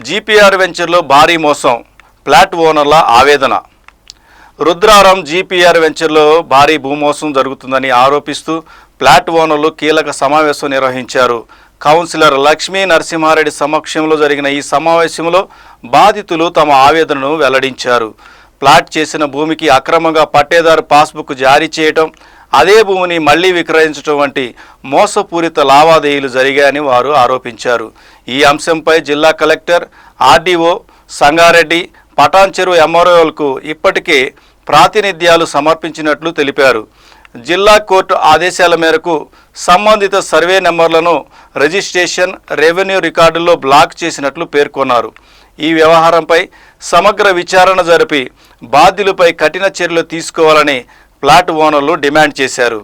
GPR వెంచర్లో భారీ మోసం, ఫ్లాట్ ఓనర్ల ఆవేదన. రుద్రారం జీపీఆర్ వెంచర్లో భారీ భూమోసం జరుగుతుందని ఆరోపిస్తూ ఫ్లాట్ ఓనర్లు కీలక సమావేశం నిర్వహించారు. కౌన్సిలర్ లక్ష్మీ నరసింహారెడ్డి సమక్షంలో జరిగిన ఈ సమావేశంలో బాధితులు తమ ఆవేదనను వెల్లడించారు. ఫ్లాట్ చేసిన భూమికి అక్రమంగా పట్టేదారు పాస్బుక్ జారీ చేయటం, అదే భూమిని మళ్లీ విక్రయించడం వంటి మోసపూరిత లావాదేవీలు జరిగాయని వారు ఆరోపించారు. ఈ అంశంపై జిల్లా కలెక్టర్, ఆర్డీఓ సంగారెడ్డి, పటాన్చెరు ఎంఆర్ఓలకు ఇప్పటికే ప్రాతినిధ్యాలు సమర్పించినట్లు తెలిపారు. జిల్లా కోర్టు ఆదేశాల మేరకు సంబంధిత సర్వే నెంబర్లను రిజిస్ట్రేషన్, రెవెన్యూ రికార్డుల్లో బ్లాక్ చేసినట్లు పేర్కొన్నారు. ఈ వ్యవహారంపై సమగ్ర విచారణ జరిపి బాధ్యులపై కఠిన చర్యలు తీసుకోవాలని ఫ్లాట్ ఓనర్లు డిమాండ్ చేశారు.